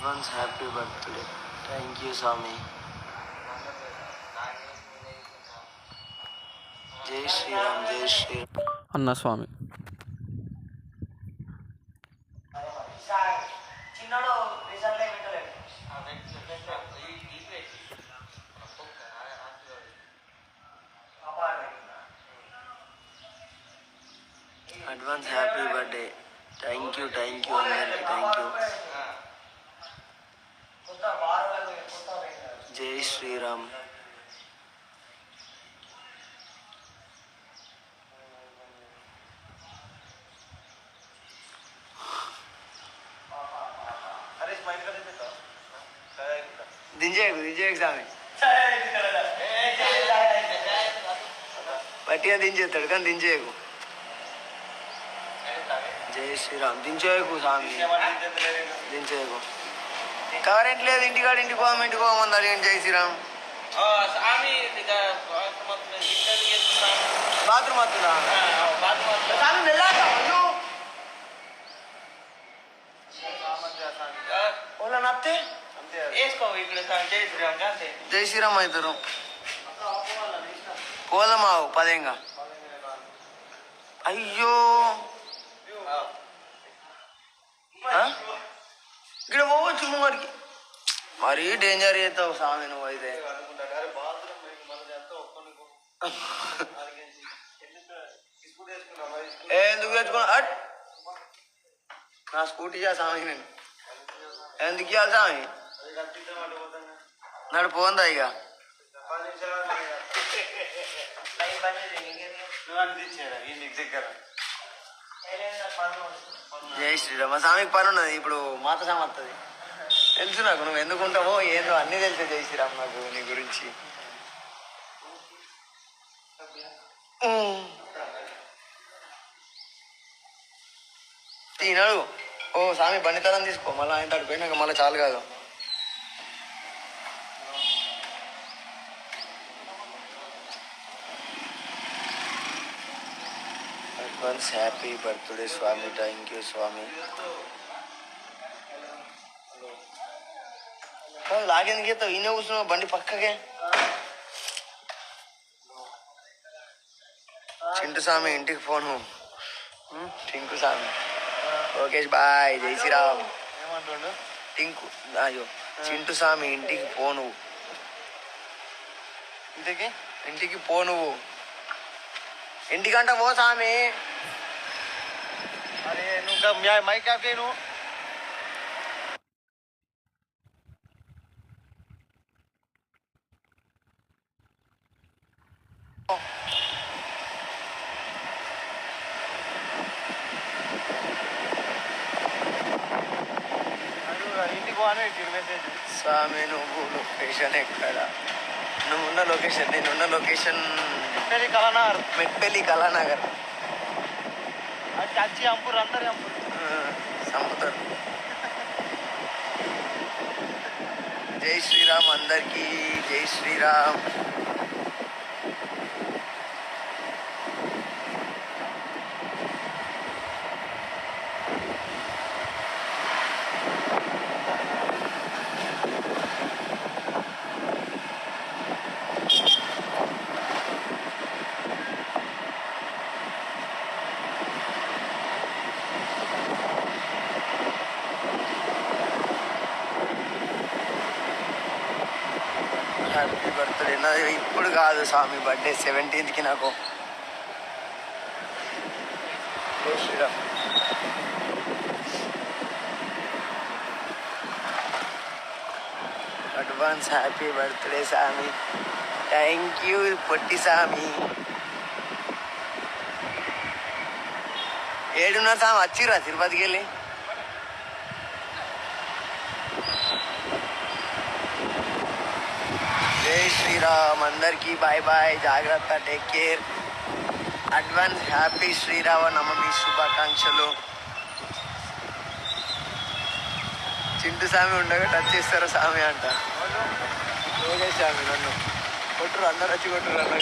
Advance happy birthday. Thank you Swamy. జై శ్రీరామ్, జై శ్రీరామ్. అన్న Swamy. Advance happy birthday. Thank you అందరికి. Thank you. జై శ్రీరామ్. దించేకు స్వామి. పట్టిగా దించేస్తాడు కానీ దించేయకు. జై శ్రీరామ్. దించేయకు స్వామి, దించేయకు. కరెంట్ లేదు, ఇంటికాడ ఇంటికి పోమన్నారు. ఏంటి జై శ్రీరామ్. బాత్రూమ్ వస్తుందా? నత్తే జై శ్రీరామ్ అవుతారు. పోదామావు పదేంగా. అయ్యో ఇక్కడ పోవచ్చు వాడికి. మరీ డేంజర్ చేస్తావు స్వామి నువ్వు అయితే. ఎందుకు తెచ్చుకున్నా నా స్కూటీ చా స్వామి. నేను ఎందుకు ఇవ్వాలి స్వామి? నడు పోందా ఇక. జై శ్రీరామ్. మా స్వామికి పని ఉన్నది ఇప్పుడు. మాత స్వామి వస్తుంది. తెలుసు నాకు నువ్వు ఎందుకుంటావో ఏందో అన్నీ తెలుసు. జై శ్రీరామ్ నాకు నీ గురించి. తినడు. ఓ స్వామి బండితనం తీసుకో. మళ్ళీ ఆయన తడిపోయినాక మళ్ళీ చాలు కాదు. Advance happy birthday Swamy. Thank you Swamy. లాగేందుకు చేస్తావు? ఈయన కూర్చున్నావు బండి పక్కకే. చింటు స్వామి ఇంటికి ఫోను. టింకు స్వామి. లోకేష్ బాయ్. జై శ్రీరామ్. ఏమంటుండు టింకు? అయ్యో చింటు స్వామి ఇంటికి పో నువ్వు. ఇంటికి పో నువ్వు. ఇంటికంట పో స్వామి. అరే నువ్వు మైక్ ఆపే. నువ్వు ఇంటికి పోనే మెసేజ్. స్వామి నువ్వు లొకేషన్ ఎక్కడ? నువ్వున్న లొకేషన్, నేనున్న లొకేషన్ మెట్పల్లి కళానగర్. అది అంపూర్ అందరు చంపుతారు. జై శ్రీరామ్ అందరికీ. జై శ్రీరామ్. Happy birthday. నాది ఇప్పుడు కాదు స్వామి బర్త్డే 17th నాకు. జై Sriram. Advance happy birthday Swamy. Thank you పొట్టి స్వామి. ఏడున్నారు స్వామి? వచ్చిర్రా తిరుపతికి వెళ్ళి? జై శ్రీరామ్ అందరికీ. Bye bye. జాగ్రత్త. Take care. Advance happy Sriramanavami శుభాకాంక్షలు. చింటు స్వామి ఉండగా టచ్ చేస్తారా స్వామి అంట. లోకేష్ స్వామి నన్ను కొట్టురు. అందరు వచ్చి కొట్టురు అన్న.